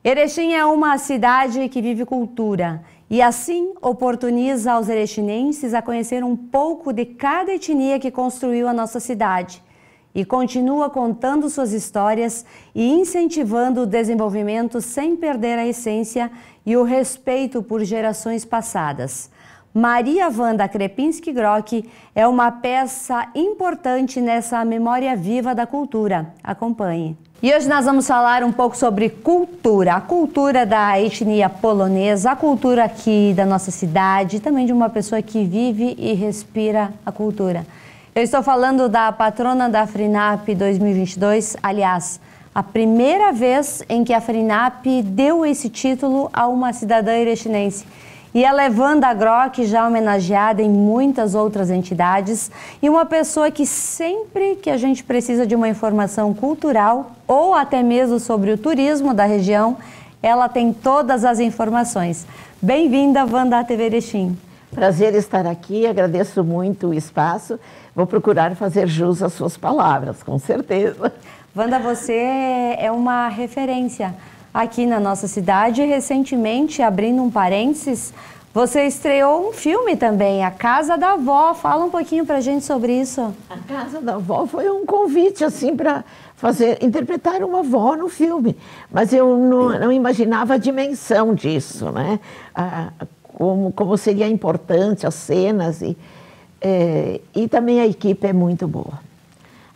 Erechim é uma cidade que vive cultura e assim oportuniza aos erechinenses a conhecer um pouco de cada etnia que construiu a nossa cidade e continua contando suas histórias e incentivando o desenvolvimento sem perder a essência e o respeito por gerações passadas. Maria Wanda Krepinski-Grock é uma peça importante nessa memória viva da cultura. Acompanhe. E hoje nós vamos falar um pouco sobre cultura, a cultura da etnia polonesa, a cultura aqui da nossa cidade, também de uma pessoa que vive e respira a cultura. Eu estou falando da patrona da FRINAP 2022, aliás, a primeira vez em que a FRINAP deu esse título a uma cidadã erechinense. E a Wanda Grock, já homenageada em muitas outras entidades, e uma pessoa que sempre que a gente precisa de uma informação cultural ou até mesmo sobre o turismo da região, ela tem todas as informações. Bem-vinda, Wanda, à TV Erechim. Prazer estar aqui, agradeço muito o espaço. Vou procurar fazer jus às suas palavras, com certeza. Wanda, você é uma referência aqui na nossa cidade. Recentemente, abrindo um parênteses, você estreou um filme também, A Casa da Avó. Fala um pouquinho pra gente sobre isso. A Casa da Avó foi um convite, assim, para interpretar uma avó no filme. Mas eu não imaginava a dimensão disso, né? Como seria importante as cenas. E também a equipe é muito boa.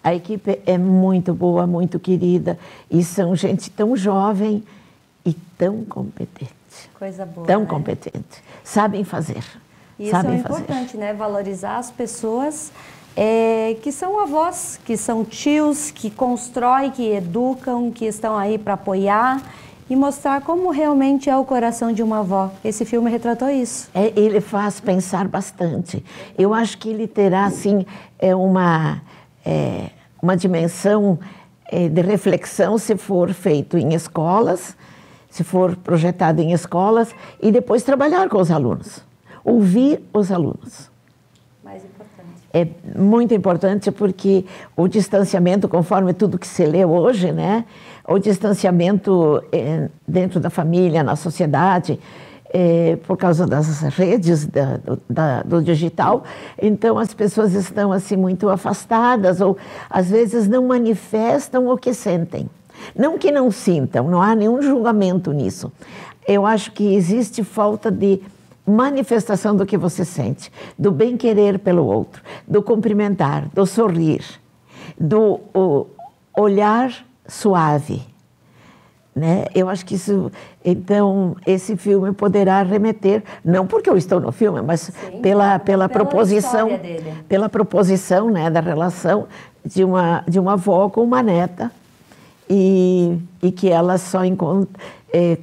A equipe é muito boa, muito querida, e são gente tão jovem e tão competente. Coisa boa, tão né? competente. Sabem fazer. Isso sabem é importante, né? Valorizar as pessoas que são avós, que são tios, que constroem, que educam, que estão aí para apoiar e mostrar como realmente é o coração de uma avó. Esse filme retratou isso. Ele faz pensar bastante. Eu acho que ele terá, assim, uma dimensão de reflexão se for feito em escolas, se for projetado em escolas e depois trabalhar com os alunos, ouvir os alunos. Mais importante. É muito importante porque o distanciamento, conforme tudo que se lê hoje, né? O distanciamento dentro da família, na sociedade, por causa das redes, do digital, então as pessoas estão assim muito afastadas ou às vezes não manifestam o que sentem. Não que não sintam, não há nenhum julgamento nisso. Eu acho que existe falta de manifestação do que você sente, do bem-querer pelo outro, do cumprimentar, do sorrir, do olhar suave. Né? Eu acho que isso, então, esse filme poderá remeter, não porque eu estou no filme, mas sim, pela proposição, pela proposição, né, da relação de uma avó com uma neta e que ela só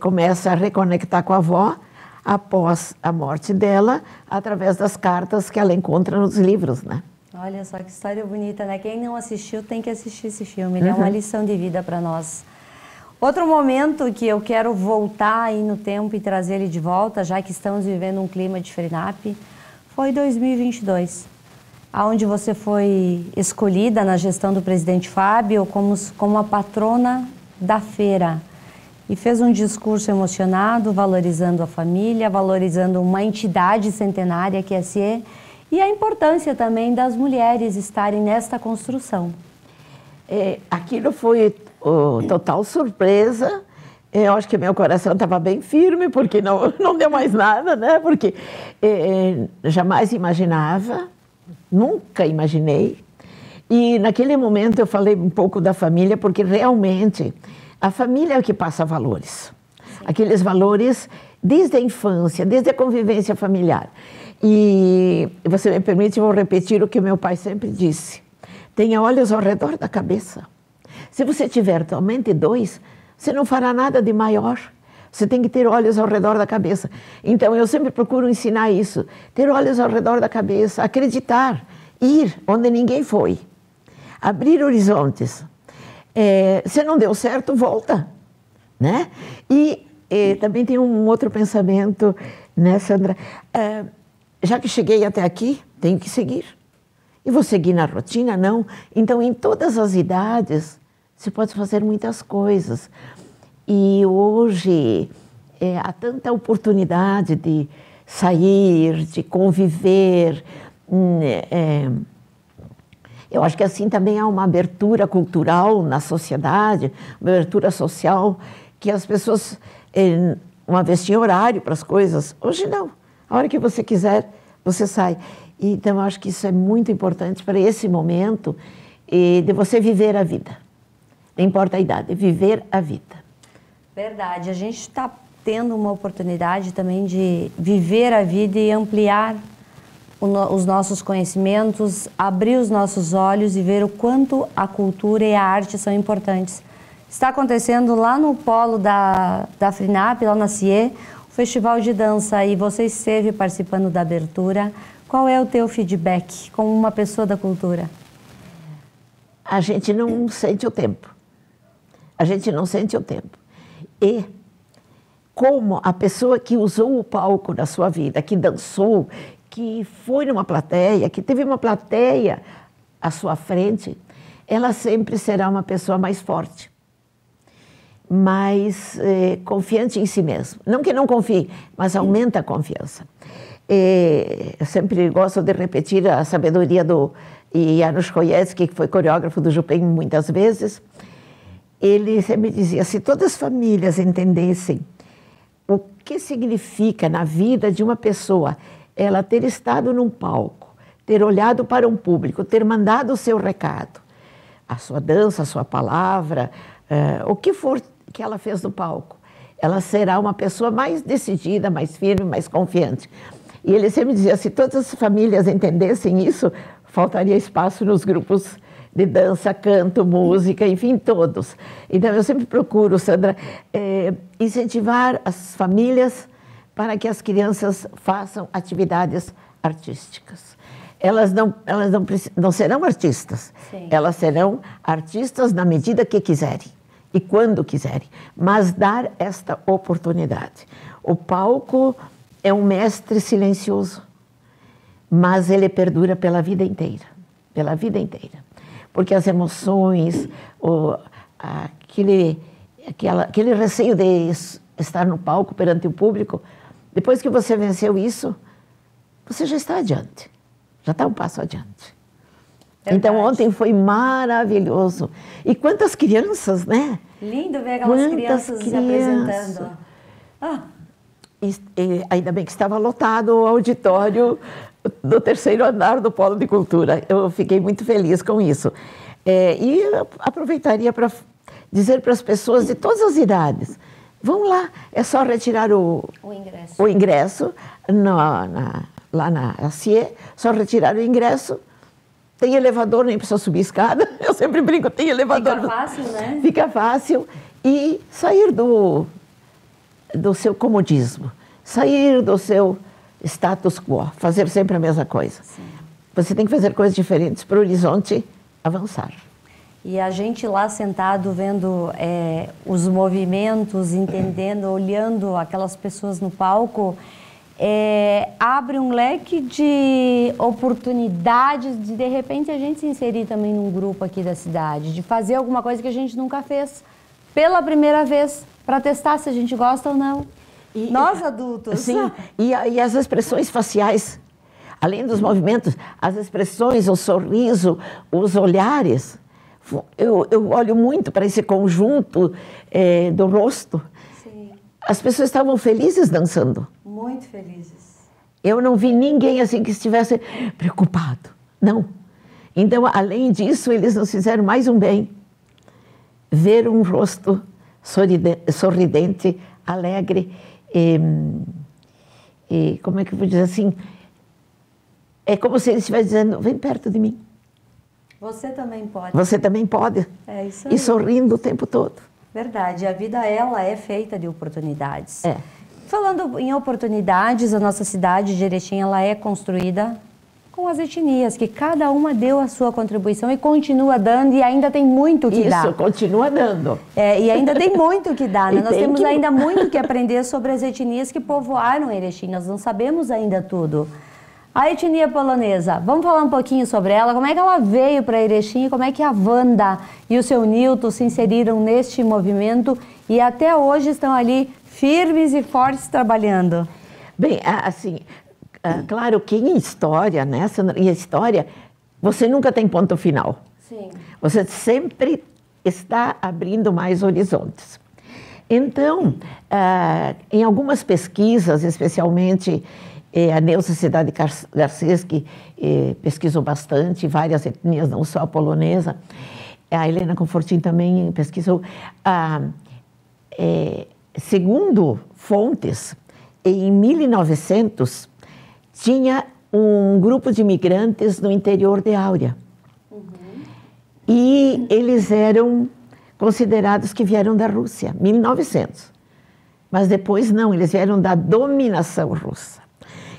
começa a reconectar com a avó após a morte dela, através das cartas que ela encontra nos livros, né? Olha só que história bonita, né? Quem não assistiu tem que assistir esse filme, ele é uma lição de vida para nós. Outro momento que eu quero voltar aí no tempo e trazer ele de volta, já que estamos vivendo um clima de FRINAP, foi 2022, onde você foi escolhida na gestão do presidente Fábio como a patrona da feira. E fez um discurso emocionado, valorizando a família, valorizando uma entidade centenária que é a CIE, e a importância também das mulheres estarem nesta construção. Aquilo foi total surpresa. Eu acho que meu coração estava bem firme, porque não deu mais nada, né? Porque jamais imaginava, nunca imaginei. E naquele momento eu falei um pouco da família, porque realmente a família é o que passa valores. Sim. Aqueles valores desde a infância, desde a convivência familiar. E você me permite, eu vou repetir o que meu pai sempre disse. Tenha olhos ao redor da cabeça. Se você tiver somente dois, você não fará nada de maior. Você tem que ter olhos ao redor da cabeça. Então, eu sempre procuro ensinar isso. Ter olhos ao redor da cabeça, acreditar, ir onde ninguém foi. Abrir horizontes. Se não deu certo, volta. Né? E também tem um outro pensamento, né, Sandra? Já que cheguei até aqui, tenho que seguir. E vou seguir na rotina? Não. Então, em todas as idades, se pode fazer muitas coisas. E hoje há tanta oportunidade de sair, de conviver. Eu acho que assim também há uma abertura cultural na sociedade, uma abertura social, que as pessoas, uma vez tinha horário para as coisas, hoje não. A hora que você quiser, você sai. Então, eu acho que isso é muito importante para esse momento de você viver a vida. Não importa a idade, viver a vida. Verdade. A gente está tendo uma oportunidade também de viver a vida e ampliar os nossos conhecimentos, abrir os nossos olhos e ver o quanto a cultura e a arte são importantes. Está acontecendo lá no polo da FRINAP, lá na CIE, o Festival de Dança, e você esteve participando da abertura. Qual é o teu feedback como uma pessoa da cultura? A gente não sente o tempo. A gente não sente o tempo. E como a pessoa que usou o palco na sua vida, que dançou, que foi numa plateia, que teve uma plateia à sua frente, ela sempre será uma pessoa mais forte, mais confiante em si mesma. Não que não confie, mas aumenta a confiança. Eu sempre gosto de repetir a sabedoria do Janusz Kojeski, que foi coreógrafo do Chopin muitas vezes. Ele sempre dizia, se todas as famílias entendessem o que significa na vida de uma pessoa ela ter estado num palco, ter olhado para um público, ter mandado o seu recado, a sua dança, a sua palavra, o que for que ela fez no palco, ela será uma pessoa mais decidida, mais firme, mais confiante. E ele sempre dizia, se todas as famílias entendessem isso, faltaria espaço nos grupos de dança, canto, música, enfim, todos. Então, eu sempre procuro, Sandra, incentivar as famílias para que as crianças façam atividades artísticas. Elas não serão artistas, sim, elas serão artistas na medida que quiserem e quando quiserem, mas dar esta oportunidade. O palco é um mestre silencioso, mas ele perdura pela vida inteira, porque as emoções, aquele receio de estar no palco perante o público, depois que você venceu isso, você já está adiante, já está um passo adiante. Verdade. Então, ontem foi maravilhoso. E quantas crianças, né? Lindo ver aquelas crianças se apresentando. E ainda bem que estava lotado o auditório do 3º andar do Polo de Cultura. Eu fiquei muito feliz com isso. E eu aproveitaria para dizer para as pessoas de todas as idades, vão lá, é só retirar o ingresso lá na CIE, só retirar o ingresso, tem elevador, nem precisa subir escada, eu sempre brinco, tem elevador. Fica fácil, né? Fica fácil, e sair do seu comodismo, sair do seu status quo, fazer sempre a mesma coisa. Sim. Você tem que fazer coisas diferentes para o horizonte avançar. E a gente lá sentado vendo os movimentos, entendendo, olhando aquelas pessoas no palco, abre um leque de oportunidades de repente a gente se inserir também num grupo aqui da cidade, de fazer alguma coisa que a gente nunca fez pela primeira vez, para testar se a gente gosta ou não. Nós adultos. Sim, e as expressões faciais, além dos movimentos, as expressões, o sorriso, os olhares. Eu olho muito para esse conjunto do rosto. Sim. As pessoas estavam felizes dançando. Muito felizes. Eu não vi ninguém assim que estivesse preocupado. Não. Então, além disso, eles nos fizeram mais um bem. Ver um rosto sorridente, alegre, e como é que eu vou dizer assim? É como se ele estivesse dizendo, vem perto de mim. Você também pode. Você também pode. É isso aí. E sorrindo o tempo todo. Verdade. A vida, ela é feita de oportunidades. Falando em oportunidades, a nossa cidade de Erechim, ela é construída com as etnias, que cada uma deu a sua contribuição e continua dando, e ainda tem muito que dar. Isso, continua dando. E ainda tem muito que dar, né? Nós temos ainda muito que aprender sobre as etnias que povoaram Erechim, nós não sabemos ainda tudo. A etnia polonesa, vamos falar um pouquinho sobre ela, como é que ela veio para Erechim, como é que a Wanda e o seu Nilton se inseriram neste movimento e até hoje estão ali firmes e fortes trabalhando. Bem, assim, claro que em história, em história, você nunca tem ponto final. Sim. Você sempre está abrindo mais horizontes. Então, em algumas pesquisas, especialmente a Neuza Cidade Garcês, que pesquisou bastante, várias etnias, não só a polonesa, a Helena Confortin também pesquisou, segundo fontes, em 1900, tinha um grupo de imigrantes no interior de Áurea. Uhum. E eles eram considerados que vieram da Rússia, 1900. Mas depois não, eles vieram da dominação russa.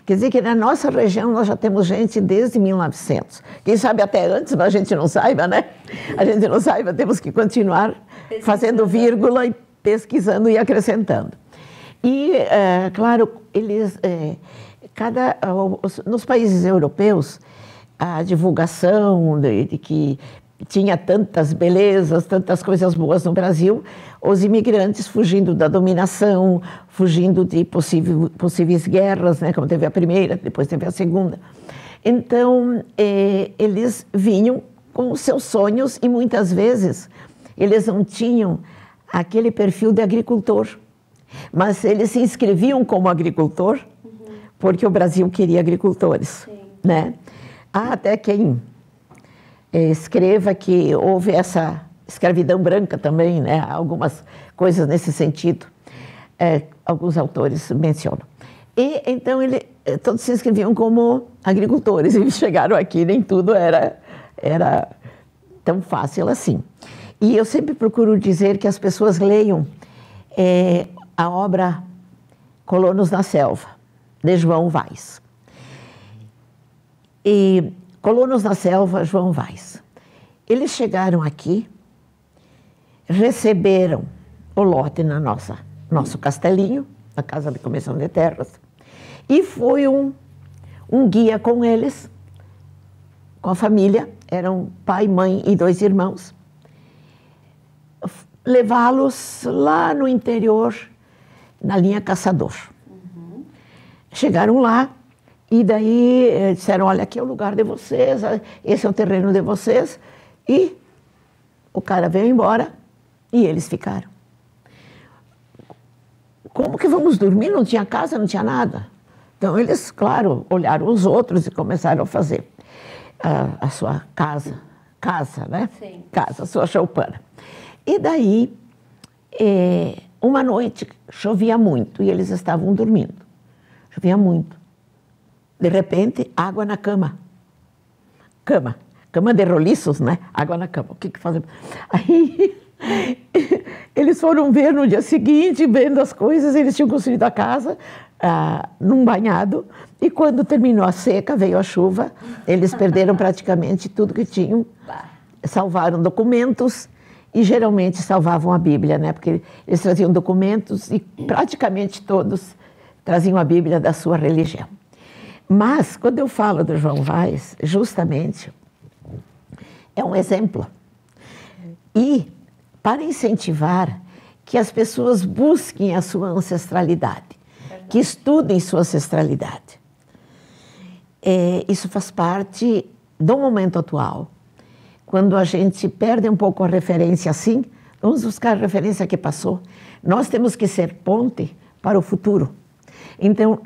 Quer dizer que na nossa região nós já temos gente desde 1900. Quem sabe até antes, mas a gente não saiba, né? A gente não saiba, temos que continuar fazendo vírgula e pesquisando e acrescentando. E, claro, eles, nos países europeus, a divulgação de que tinha tantas belezas, tantas coisas boas no Brasil, os imigrantes fugindo da dominação, fugindo de possíveis guerras, né, como teve a primeira, depois teve a segunda. Então, eles vinham com os seus sonhos e muitas vezes eles não tinham aquele perfil de agricultor, mas eles se inscreviam como agricultor porque o Brasil queria agricultores, né? Há até quem escreva que houve essa escravidão branca também, né? Algumas coisas nesse sentido, alguns autores mencionam. E então todos se inscreviam como agricultores e chegaram aqui, nem tudo era tão fácil assim. E eu sempre procuro dizer que as pessoas leiam a obra Colonos na Selva, de João Vaz. E Colonos na Selva, João Vaz. Eles chegaram aqui, receberam o lote na nosso castelinho, na Casa de Comissão de Terras, e foi um guia com eles, com a família, eram pai, mãe e 2 irmãos, levá-los lá no interior, na linha Caçador. Uhum. Chegaram lá, e daí disseram, olha, aqui é o lugar de vocês, esse é o terreno de vocês. E o cara veio embora e eles ficaram. Como que vamos dormir? Não tinha casa, não tinha nada. Então eles, claro, olharam os outros e começaram a fazer a sua casa, né? Sim. Casa, a sua choupana. E daí, uma noite, chovia muito e eles estavam dormindo. Chovia muito. De repente, água na cama. Cama de roliços, né? Água na cama. O que fazemos? Aí, eles foram ver no dia seguinte, vendo as coisas, eles tinham construído a casa num banhado, e quando terminou a seca, veio a chuva, eles perderam praticamente tudo que tinham, salvaram documentos, e geralmente salvavam a Bíblia, né? Porque eles traziam documentos e praticamente todos traziam a Bíblia da sua religião. Mas, quando eu falo do João Vaz, justamente, é um exemplo. E para incentivar que as pessoas busquem a sua ancestralidade, que estudem sua ancestralidade. Isso faz parte do momento atual. Quando a gente perde um pouco a referência assim, vamos buscar a referência que passou. Nós temos que ser ponte para o futuro. Então,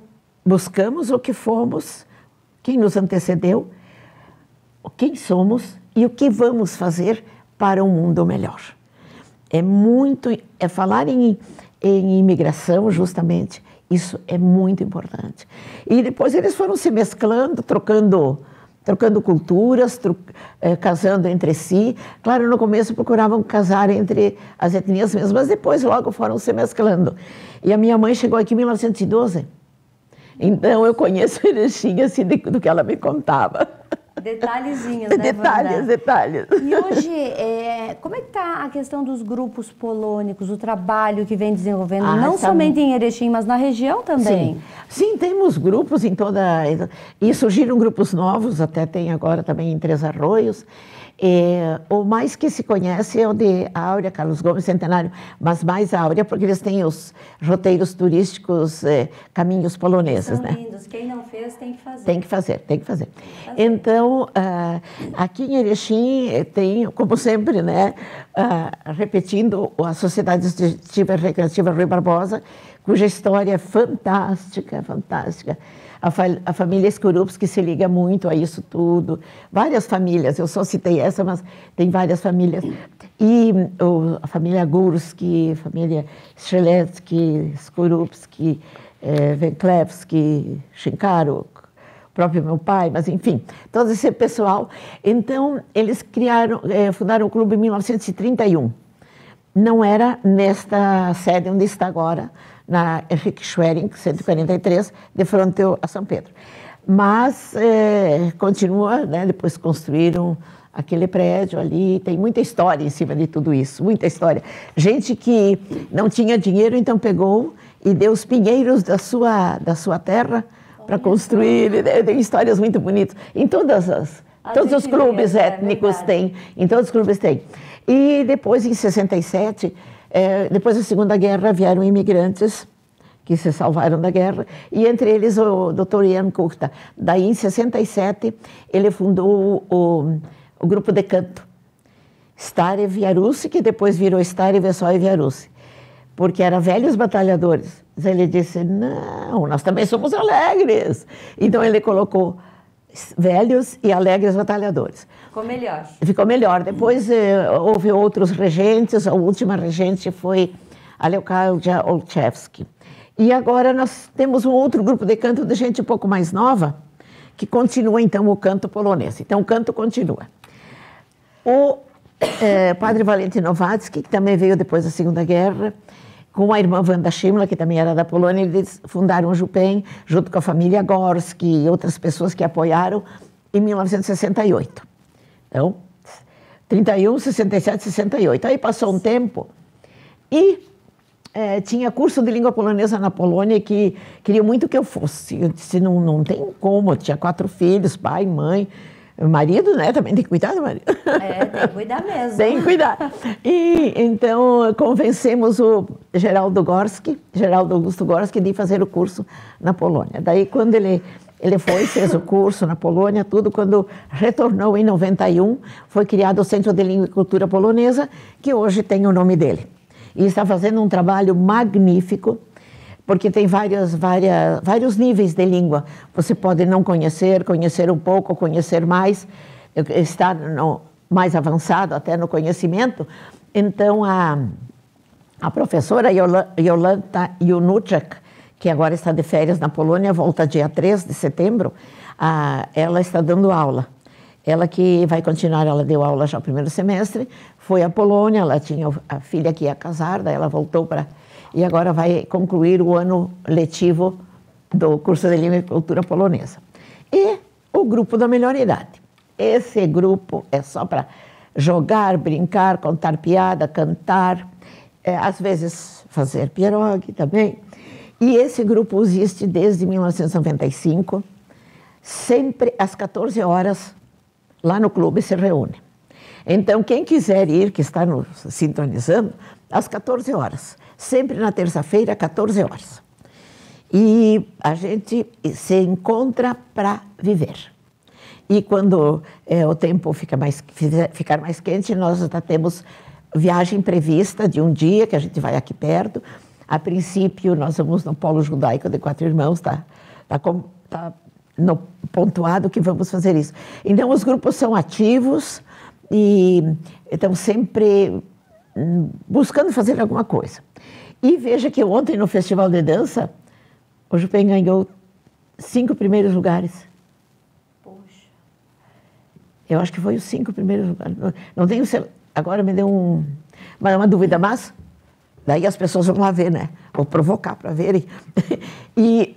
buscamos o que fomos, quem nos antecedeu, quem somos e o que vamos fazer para um mundo melhor. Falar em imigração, justamente, isso é muito importante. E depois eles foram se mesclando, trocando culturas, casando entre si. Claro, no começo procuravam casar entre as etnias mesmas, mas depois logo foram se mesclando. E a minha mãe chegou aqui em 1912. Então, eu conheço Erechim assim do que ela me contava. Detalhezinhos, né, Detalhes, detalhes. E hoje, como é que está a questão dos grupos polônicos, o trabalho que vem desenvolvendo, não somente em Erechim, mas na região também? Sim, temos grupos em toda... E surgiram grupos novos, até tem agora também em Três Arroios. O mais que se conhece é o de Áurea, Carlos Gomes, Centenário, mas mais Áurea, porque eles têm os roteiros turísticos, caminhos poloneses, São né? lindos, quem não fez tem que fazer. Tem que fazer, tem que fazer. Então, aqui em Erechim tem, como sempre, né, repetindo a Sociedade Esportiva Recreativa Rui Barbosa, cuja história é fantástica, fantástica. A família Skorupski que se liga muito a isso tudo. Várias famílias, eu só citei essa, mas tem várias famílias. E a família Gurski, a família Streletsky, Skorupski, Wenklewski, Shinkaro, o próprio meu pai, mas enfim, todo esse pessoal. Então, eles fundaram o clube em 1931. Não era nesta sede onde está agora, na Henrique Schwering, 143, de frente a São Pedro. Mas continua, né, depois construíram aquele prédio ali, tem muita história em cima de tudo isso, muita história. Gente que não tinha dinheiro, então pegou e deu os pinheiros da sua terra para construir, tem histórias muito bonitas. Em todos os clubes étnicos tem, em todos os clubes tem. E depois, em 67, depois da Segunda Guerra, vieram imigrantes que se salvaram da guerra, e entre eles o Dr. Jan Kuchta. Daí, em 67, ele fundou o grupo de canto, Starev Jarusi, que depois virou Starev Vesoy Jarusi, porque eram velhos batalhadores. Ele disse, não, nós também somos alegres. Então, ele colocou velhos e alegres batalhadores. Ficou melhor. Ficou melhor. Depois houve outros regentes, a última regente foi a Leocadia Olszewski. E agora nós temos um outro grupo de canto de gente um pouco mais nova, que continua então o canto polonês. Então o canto continua. O padre Valentino Nowatzki, que também veio depois da Segunda Guerra, com a irmã Wanda Schimla, que também era da Polônia, eles fundaram o Jupem, junto com a família Gorski e outras pessoas que apoiaram, em 1968. Então, 31, 67, 68. Aí passou um tempo e tinha curso de língua polonesa na Polônia que queria muito que eu fosse. Eu disse, não tem como, eu tinha 4 filhos, pai, mãe, marido, né? Também tem que cuidar do marido. Tem que cuidar mesmo. Tem que cuidar. E então convencemos o Geraldo Augusto Gorski, de fazer o curso na Polônia. Daí, quando ele fez o curso na Polônia, tudo, quando retornou em 91, foi criado o Centro de Língua e Cultura Polonesa, que hoje tem o nome dele. E está fazendo um trabalho magnífico, porque tem vários níveis de língua. Você pode não conhecer um pouco, conhecer mais, estar mais avançado até no conhecimento. Então, a professora Jolanta Junuczek, que agora está de férias na Polônia, volta dia 3 de setembro, ela está dando aula. Ela que vai continuar, ela deu aula já no primeiro semestre, foi à Polônia, ela tinha a filha que ia casar, daí ela voltou e agora vai concluir o ano letivo do curso de Língua e Cultura Polonesa. E o grupo da melhor idade. Esse grupo é só para jogar, brincar, contar piada, cantar, às vezes fazer pierogi também. E esse grupo existe desde 1995, sempre às 14 horas, lá no clube se reúne. Então, quem quiser ir, que está nos sintonizando, às 14 horas, sempre na terça-feira, 14 horas. E a gente se encontra para viver. E quando o tempo ficar mais quente, nós já temos viagem prevista de um dia, que a gente vai aqui perto. A princípio, nós vamos no Polo Judaico de Quatro Irmãos, tá pontuado que vamos fazer isso. Então, os grupos são ativos e estão sempre buscando fazer alguma coisa. E veja que ontem, no Festival de Dança, o Jupem ganhou 5 primeiros lugares. Poxa. Eu acho que foi os 5 primeiros lugares. Não tenho... Agora me deu uma dúvida, mas... Daí as pessoas vão lá ver, né? Vou provocar para verem. E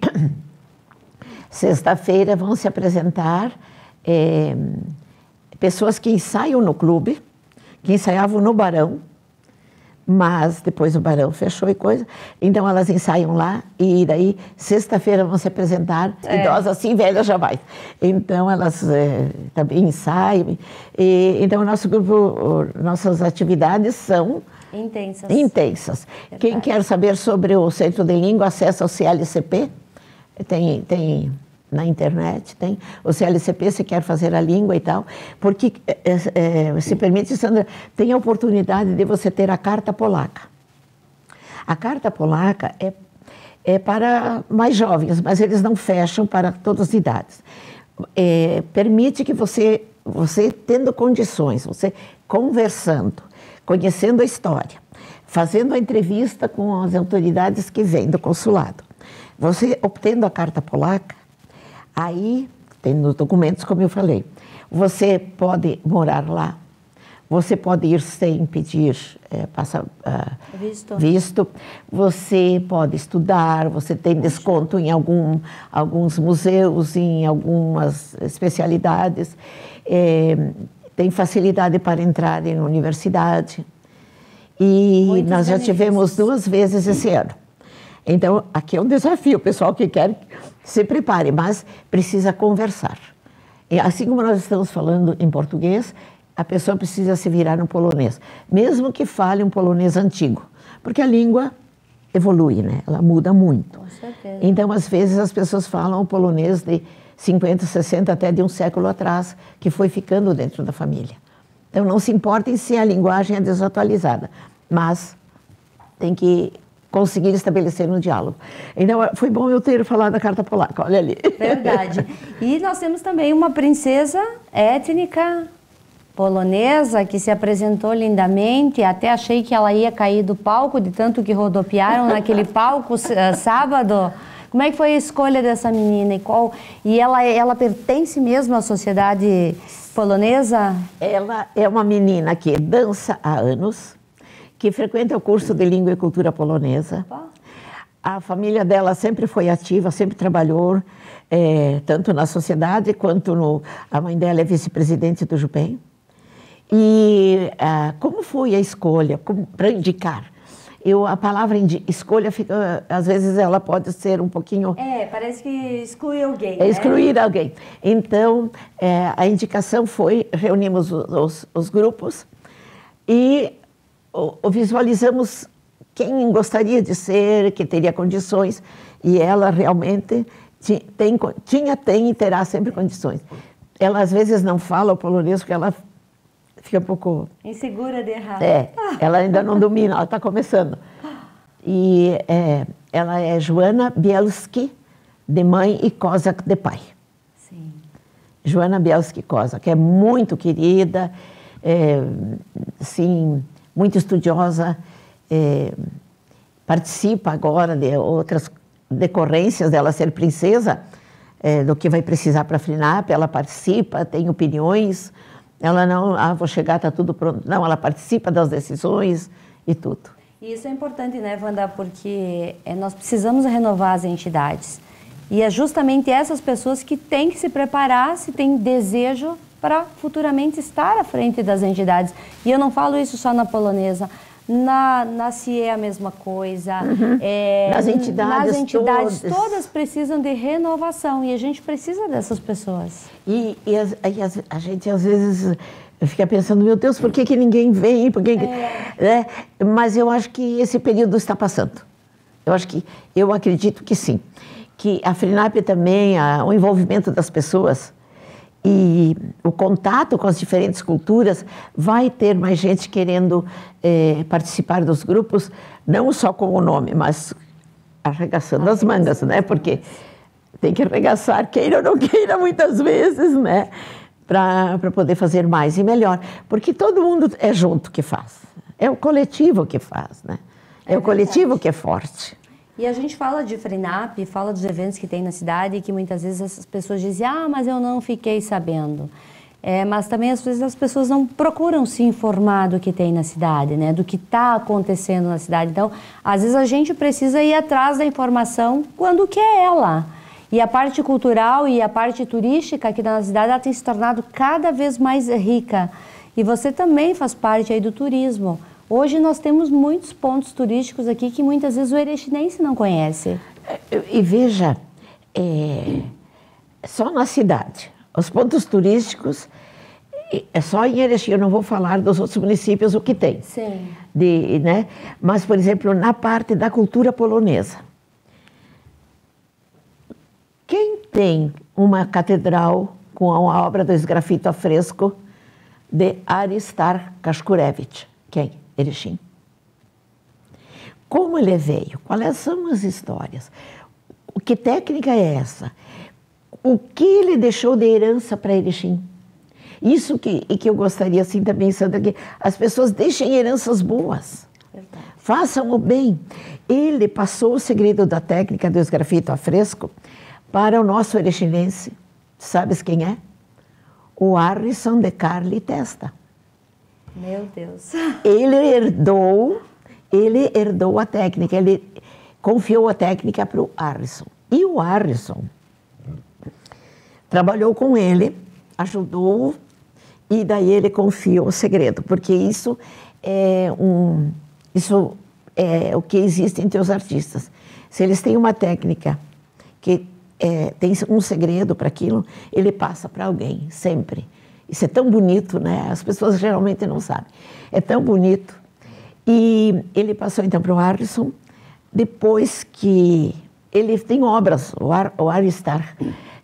sexta-feira vão se apresentar pessoas que ensaiam no clube, que ensaiavam no Barão, mas depois o Barão fechou e coisa, então elas ensaiam lá e daí sexta-feira vão se apresentar, idosas assim, velhas já vai. Então elas também ensaiam, então o nosso grupo, nossas atividades são intensas. Quem quer saber sobre o Centro de Língua, acessa o CLCP, tem na internet, tem o CLCP, se quer fazer a língua e tal, porque, se permite, Sandra, tem a oportunidade de você ter a carta polaca. A carta polaca é para mais jovens, mas eles não fecham para todas as idades. Permite que você tendo condições, você conversando, conhecendo a história, fazendo a entrevista com as autoridades que vêm do consulado, você obtendo a carta polaca, aí, tem nos documentos, como eu falei, você pode morar lá, você pode ir sem pedir visto, você pode estudar, você tem desconto em alguns museus, em algumas especialidades, tem facilidade para entrar em universidade. E nós já tivemos 2 vezes esse ano. Então, aqui é um desafio, o pessoal que quer se prepare, mas precisa conversar. E assim como nós estamos falando em português, a pessoa precisa se virar no polonês, mesmo que fale um polonês antigo, porque a língua evolui, né? Ela muda muito. Com certeza. Então, às vezes, as pessoas falam o polonês de 50, 60, até de um século atrás, que foi ficando dentro da família. Então, não se importem se a linguagem é desatualizada, mas tem que conseguir estabelecer um diálogo. Então, foi bom eu ter falado da carta polaca, olha ali. Verdade. E nós temos também uma princesa étnica polonesa que se apresentou lindamente, até achei que ela ia cair do palco, de tanto que rodopiaram naquele palco sábado. Como é que foi a escolha dessa menina? E ela pertence mesmo à sociedade polonesa? Ela é uma menina que dança há anos, que frequenta o curso de Língua e Cultura Polonesa. A família dela sempre foi ativa, sempre trabalhou, tanto na sociedade quanto a mãe dela é vice-presidente do JUPEM. E como foi a escolha para indicar? A palavra escolha, às vezes, ela pode ser um pouquinho... parece que exclui alguém, né? Excluir alguém. Então, a indicação foi, reunimos os grupos e visualizamos quem gostaria de ser, que teria condições, e ela realmente tem e terá sempre condições. Ela, às vezes, não fala o polonês porque ela fica um pouco... insegura de errar. Ela ainda não domina, ela está começando. E ela é Joana Bielski, de mãe, e Kozak, de pai. Sim. Joana Bielski Kozak, é muito querida, sim, muito estudiosa, participa agora de outras decorrências dela ser princesa, do que vai precisar para a FRINAP, ela participa, tem opiniões, ela não, vou chegar, está tudo pronto. Não, ela participa das decisões e tudo. E isso é importante, né, Wanda, porque nós precisamos renovar as entidades. E é justamente essas pessoas que têm que se preparar, se têm desejo para futuramente estar à frente das entidades. E eu não falo isso só na polonesa. Na CIE é a mesma coisa. Uhum. Nas entidades todas precisam de renovação e a gente precisa dessas pessoas. E a gente às vezes fica pensando, meu Deus, por que ninguém vem? Mas eu acho que esse período está passando. Eu acredito que sim. Que a FRINAP também, o envolvimento das pessoas e o contato com as diferentes culturas, vai ter mais gente querendo participar dos grupos, não só com o nome, mas arregaçando as mangas, né? Porque tem que arregaçar, queira ou não queira, muitas vezes, né? Para poder fazer mais e melhor. Porque todo mundo é junto que faz. É o coletivo que faz, né? É o coletivo que é forte. E a gente fala de FRINAP, fala dos eventos que tem na cidade, que muitas vezes as pessoas dizem, mas eu não fiquei sabendo. Mas também, às vezes, as pessoas não procuram se informar do que tem na cidade, né? Do que está acontecendo na cidade. Então, às vezes, a gente precisa ir atrás da informação quando quer ela. E a parte cultural e a parte turística aqui da nossa cidade, ela tem se tornado cada vez mais rica. E você também faz parte aí do turismo. Hoje nós temos muitos pontos turísticos aqui que muitas vezes o erechinense não conhece. E veja, só na cidade, os pontos turísticos, é só em Erechim, eu não vou falar dos outros municípios o que tem. Sim. Né? Mas, por exemplo, na parte da cultura polonesa, quem tem uma catedral com a obra do esgrafito a fresco de Aristar Kaszkurewicz? Quem? Erechim. Como ele veio? Quais são as histórias? Que técnica é essa? O que ele deixou de herança para Erechim? Isso que eu gostaria, assim, também, Sandra, que as pessoas deixem heranças boas. Verdade. Façam o bem. Ele passou o segredo da técnica do esgrafito a fresco para o nosso erechinense. Sabes quem é? O Harrison de Carli Testa. Meu Deus. Ele herdou a técnica, ele confiou a técnica para o Harrison. E o Harrison trabalhou com ele, ajudou, e daí ele confiou o segredo, porque isso é o que existe entre os artistas. Se eles têm uma técnica que tem um segredo para aquilo, ele passa para alguém, sempre. Isso é tão bonito, né? As pessoas geralmente não sabem. É tão bonito. E ele passou então para o Harrison, depois que ele tem obras, o Aristar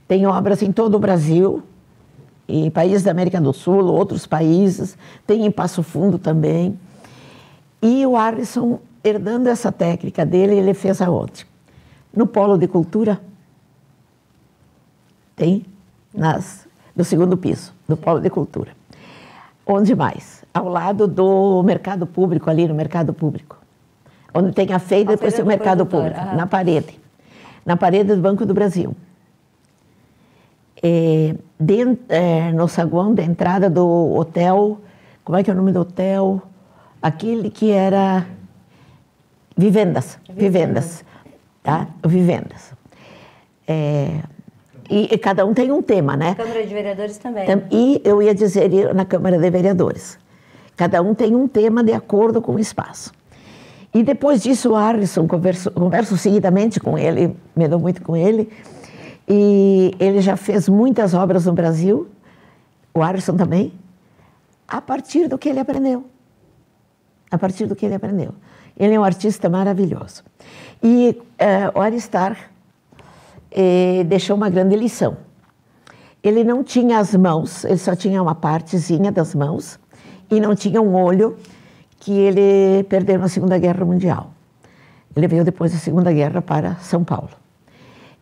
tem obras em todo o Brasil, em países da América do Sul, outros países, tem em Passo Fundo também. E o Harrison, herdando essa técnica dele, ele fez aonde? No Polo de Cultura, tem no segundo piso, do Polo de Cultura. Onde mais? Ao lado do Mercado Público, ali no Mercado Público. Onde tem a feira e depois tem o Mercado Público, na parede do Banco do Brasil. No saguão da entrada do hotel, como é que é o nome do hotel? Aquele que era Vivendas, tá? Vivendas. E cada um tem um tema, né? Câmara de Vereadores também. E eu ia dizer na Câmara de Vereadores. Cada um tem um tema de acordo com o espaço. E depois disso o Harrison, converso seguidamente com ele, me dou muito com ele, e ele já fez muitas obras no Brasil, o Harrison também, a partir do que ele aprendeu. A partir do que ele aprendeu. Ele é um artista maravilhoso. E o Aristar deixou uma grande lição. Ele não tinha as mãos, ele só tinha uma partezinha das mãos, e não tinha um olho, que ele perdeu na Segunda Guerra Mundial. Ele veio depois da Segunda Guerra para São Paulo.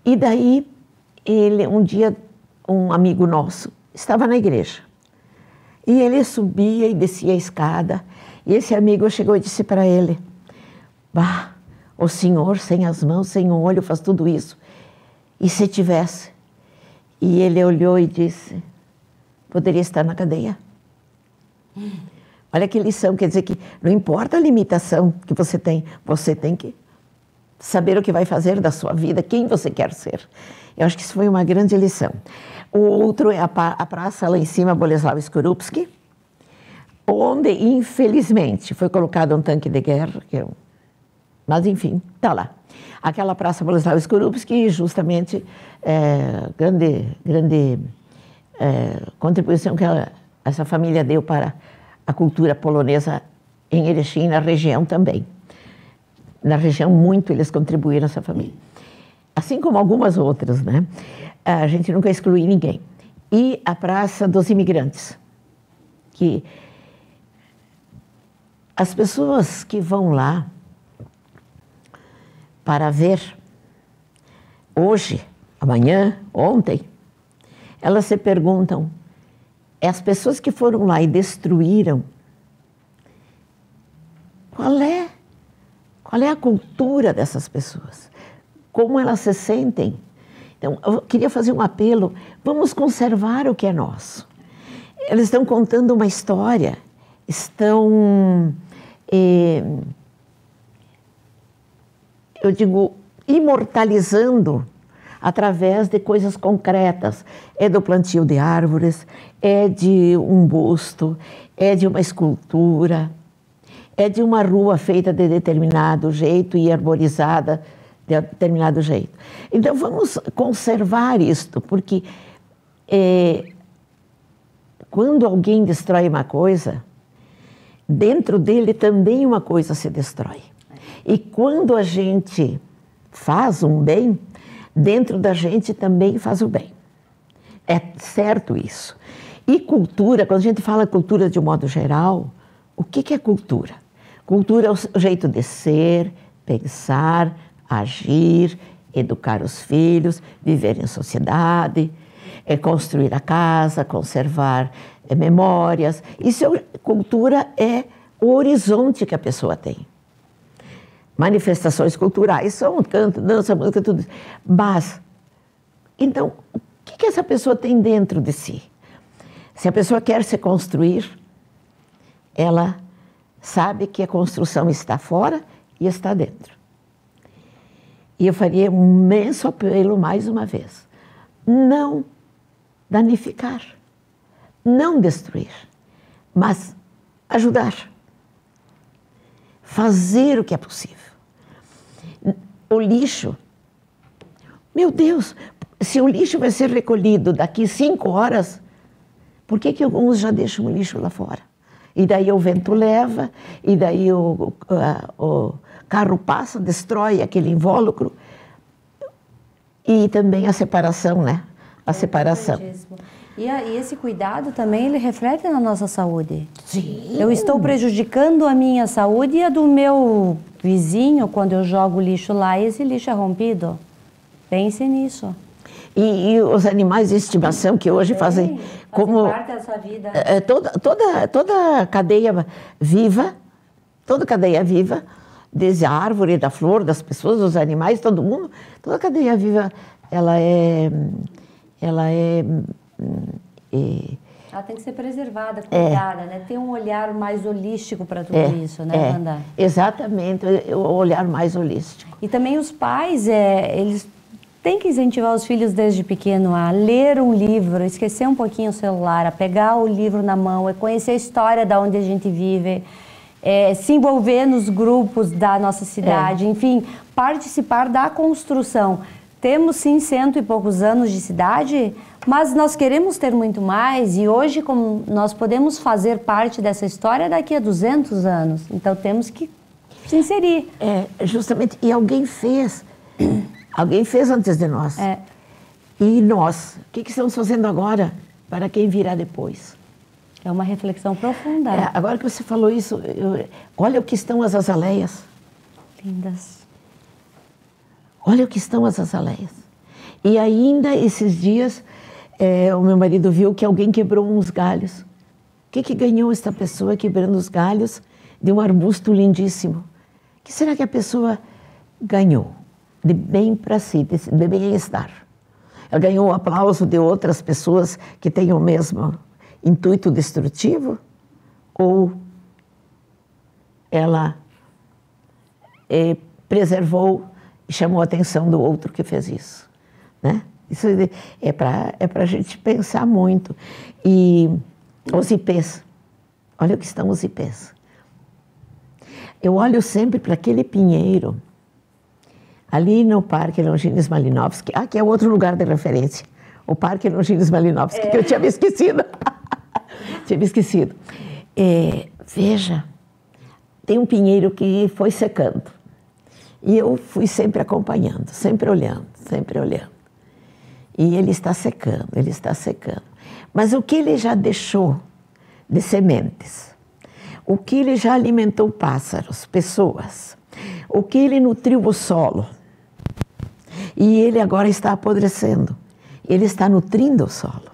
E daí, um dia, um amigo nosso estava na igreja. E ele subia e descia a escada. E esse amigo chegou e disse para ele: "Bah, o senhor sem as mãos, sem o olho, faz tudo isso. E se tivesse?" E ele olhou e disse: "Poderia estar na cadeia." Olha que lição, quer dizer que não importa a limitação que você tem que saber o que vai fazer da sua vida, quem você quer ser. Eu acho que isso foi uma grande lição. O outro é a praça lá em cima, Bolesław Skorupski, onde, infelizmente, foi colocado um tanque de guerra, mas, enfim, está lá. Aquela praça Bolesław Skorupski, justamente, grande contribuição que essa família deu para a cultura polonesa em Erechim, na região também. Na região, muito eles contribuíram, essa família. Assim como algumas outras, né? A gente nunca exclui ninguém. E a Praça dos Imigrantes, que as pessoas que vão lá para ver hoje, amanhã, ontem, elas se perguntam: as pessoas que foram lá e destruíram, qual é a cultura dessas pessoas? Como elas se sentem? Então, eu queria fazer um apelo: vamos conservar o que é nosso. Eles estão contando uma história, estão, eu digo, imortalizando através de coisas concretas. É do plantio de árvores, é de um busto, é de uma escultura, é de uma rua feita de determinado jeito e arborizada de determinado jeito. Então vamos conservar isto, porque quando alguém destrói uma coisa, dentro dele também uma coisa se destrói. E quando a gente faz um bem, dentro da gente também faz o bem. É certo isso. E cultura, quando a gente fala cultura de um modo geral, o que é cultura? Cultura é o jeito de ser, pensar, agir, educar os filhos, viver em sociedade, construir a casa, conservar memórias. Cultura é o horizonte que a pessoa tem. Manifestações culturais são canto, dança, música, tudo isso. Mas, então, o que essa pessoa tem dentro de si? Se a pessoa quer se construir, ela sabe que a construção está fora e está dentro. E eu faria um imenso apelo mais uma vez. Não danificar, não destruir, mas ajudar. Fazer o que é possível. O lixo, meu Deus, se o lixo vai ser recolhido daqui 5 horas, por que alguns já deixam o lixo lá fora? E daí o vento leva, e daí o carro passa, destrói aquele invólucro. E também a separação, né? A separação. E esse cuidado também, ele reflete na nossa saúde. Sim. Eu estou prejudicando a minha saúde e a do meu vizinho quando eu jogo lixo lá e esse lixo é rompido. Pense nisso. E os animais de estimação que hoje fazem como parte dessa vida. Toda cadeia viva, desde a árvore, da flor, das pessoas, dos animais, todo mundo, toda cadeia viva, ela tem que ser preservada, cuidada, né? Tem um olhar mais holístico para tudo isso, né, Wanda? Exatamente, o olhar mais holístico. E também os pais, eles têm que incentivar os filhos desde pequeno a ler um livro, esquecer um pouquinho o celular, a pegar o livro na mão, conhecer a história da onde a gente vive, se envolver nos grupos da nossa cidade, enfim, participar da construção. Temos, sim, 100 e poucos anos de cidade, mas nós queremos ter muito mais e hoje como nós podemos fazer parte dessa história daqui a 200 anos. Então temos que se inserir. Justamente, e alguém fez antes de nós. E nós, o que estamos fazendo agora para quem virá depois? É uma reflexão profunda. Agora que você falou isso, olha o que estão as azaleias. Lindas. Olha o que estão as azaleias. E ainda esses dias, o meu marido viu que alguém quebrou uns galhos. O que ganhou esta pessoa quebrando os galhos de um arbusto lindíssimo? O que será que a pessoa ganhou de bem para si, de bem-estar? Ela ganhou o aplauso de outras pessoas que têm o mesmo intuito destrutivo? Ou ela preservou e chamou a atenção do outro que fez isso, né? Isso é para a gente pensar muito. E os ipês, olha o que estão os ipês. Eu olho sempre para aquele pinheiro, ali no Parque Longines Malinowski, que é outro lugar de referência, o Parque Longines Malinowski, que eu tinha me esquecido. Veja, tem um pinheiro que foi secando. E eu fui sempre acompanhando, sempre olhando. E ele está secando. Mas o que ele já deixou de sementes? O que ele já alimentou pássaros, pessoas? O que ele nutriu o solo? E ele agora está apodrecendo. Ele está nutrindo o solo.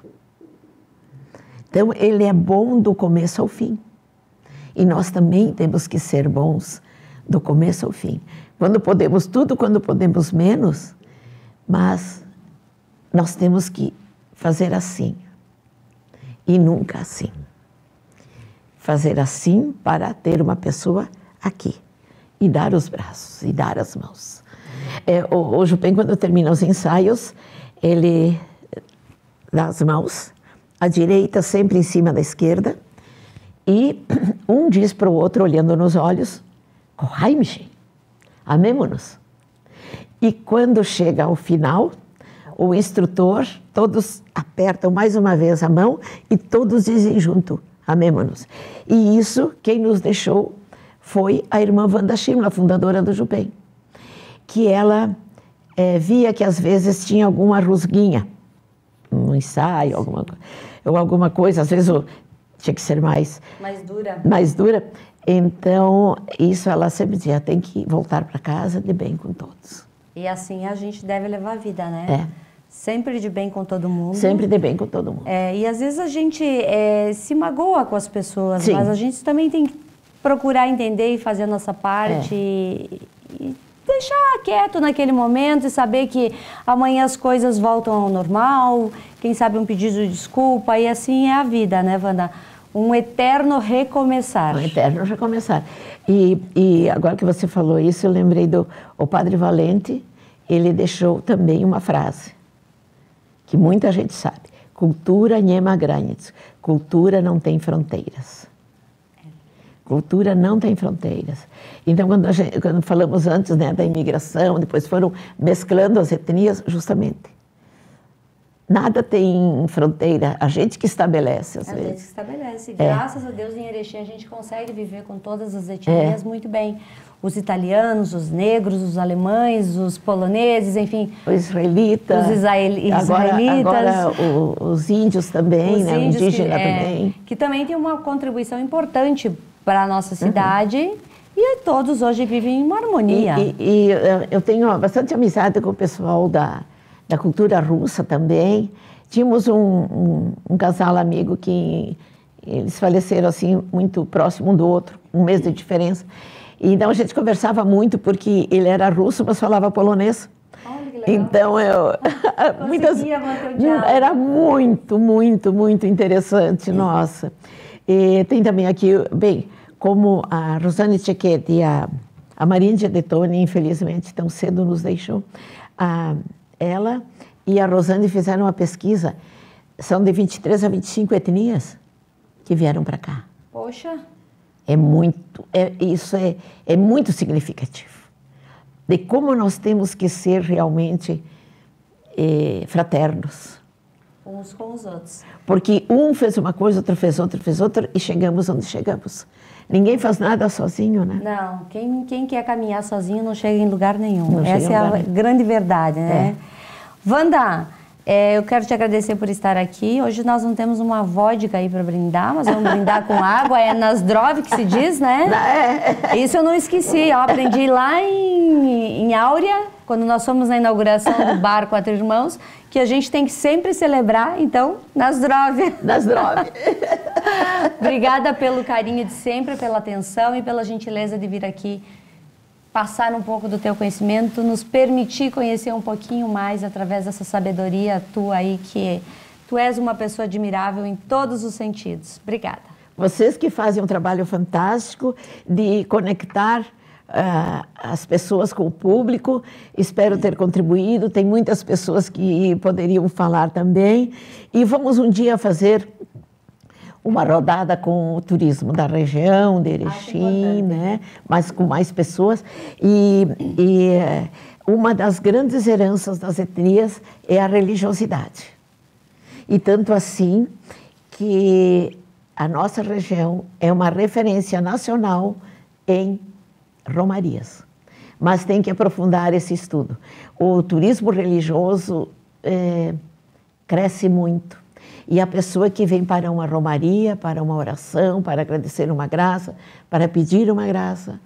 Então, ele é bom do começo ao fim. E nós também temos que ser bons do começo ao fim. Quando podemos tudo, quando podemos menos, mas nós temos que fazer assim e nunca assim. Fazer assim para ter uma pessoa aqui e dar os braços e dar as mãos. O Jupem, quando termina os ensaios, ele dá as mãos, a direita sempre em cima da esquerda, e um diz para o outro, olhando nos olhos, Kohai-mishi, amemo-nos. E quando chega ao final, o instrutor, todos apertam mais uma vez a mão e todos dizem junto, amemo-nos. E isso, quem nos deixou foi a irmã Wanda Schirmer, a fundadora do Jupem, que ela via que às vezes tinha alguma rusguinha no ensaio, alguma coisa, às vezes tinha que ser mais dura. Então, isso ela sempre dizia, tem que voltar para casa de bem com todos. E assim a gente deve levar a vida, né? Sempre de bem com todo mundo. Sempre de bem com todo mundo. E às vezes a gente se magoa com as pessoas, Sim. mas a gente também tem que procurar entender e fazer a nossa parte e deixar quieto naquele momento e saber que amanhã as coisas voltam ao normal, quem sabe um pedido de desculpa, e assim é a vida, né, Wanda? Um eterno recomeçar. Um eterno recomeçar. E agora que você falou isso, eu lembrei o Padre Valente, ele deixou também uma frase, que muita gente sabe. Cultura nhema granic. Cultura não tem fronteiras. Cultura não tem fronteiras. Então, quando falamos antes, né, da imigração, depois foram mesclando as etnias, justamente. Nada tem fronteira, a gente que estabelece, às vezes. A gente que estabelece. Graças a Deus, em Erechim, a gente consegue viver com todas as etnias muito bem. Os italianos, os negros, os alemães, os poloneses, enfim. Os israelitas. Os israelitas. Agora os índios também, os índios, o indígena também. Que também tem uma contribuição importante para a nossa cidade. E todos hoje vivem em uma harmonia. E eu tenho bastante amizade com o pessoal da cultura russa também. Tínhamos um casal amigo que eles faleceram assim muito próximo um do outro, um mês de diferença. E então a gente conversava muito porque ele era russo, mas falava polonês. Olha que legal. Então era muito, muito, muito interessante, nossa. E tem também aqui, bem, como a Rosane Tchequet e a Marindia Detoni, infelizmente, tão cedo nos deixou, ela e a Rosane fizeram uma pesquisa, são de 23 a 25 etnias que vieram para cá. Poxa! Isso é muito significativo, de como nós temos que ser realmente fraternos. Uns com os outros. Porque um fez uma coisa, outro fez outra, e chegamos onde chegamos. Ninguém faz nada sozinho, né? Não, quem quer caminhar sozinho não chega em lugar nenhum. Essa é a grande verdade, né? Wanda, eu quero te agradecer por estar aqui. Hoje nós não temos uma vodka aí para brindar, mas vamos brindar com água. É Nasdrov que se diz, né? Isso eu não esqueci. Eu aprendi lá em Áurea, quando nós fomos na inauguração do bar Quatro Irmãos, que a gente tem que sempre celebrar. Então, Nasdrov. Nasdrov. Obrigada pelo carinho de sempre, pela atenção e pela gentileza de vir aqui passar um pouco do teu conhecimento, nos permitir conhecer um pouquinho mais através dessa sabedoria tua aí, que tu és uma pessoa admirável em todos os sentidos. Obrigada. Vocês que fazem um trabalho fantástico de conectar as pessoas com o público, espero ter contribuído, tem muitas pessoas que poderiam falar também, e vamos um dia fazer uma rodada com o turismo da região de Erechim, né? Mas com mais pessoas. E uma das grandes heranças das etnias é a religiosidade. E tanto assim que a nossa região é uma referência nacional em romarias. Mas tem que aprofundar esse estudo. O turismo religioso cresce muito. E a pessoa que vem para uma romaria, para uma oração, para agradecer uma graça, para pedir uma graça,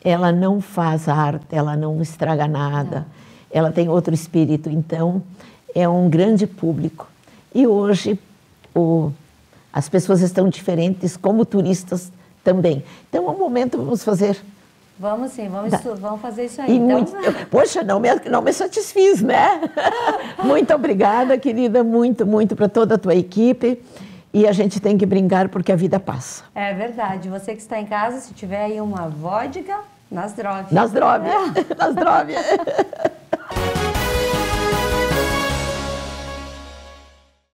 ela não faz arte, ela não estraga nada, ela tem outro espírito. Então, é um grande público. E hoje, as pessoas estão diferentes, como turistas também. Então, é um momento, vamos fazer. Vamos sim, vamos fazer isso aí. Então... Poxa, não me satisfiz, né? Muito obrigada, querida, muito, muito para toda a tua equipe. E a gente tem que brincar porque a vida passa. É verdade. Você que está em casa, se tiver aí uma vodka, Nas drogas. Nas drogas. Nas drogas.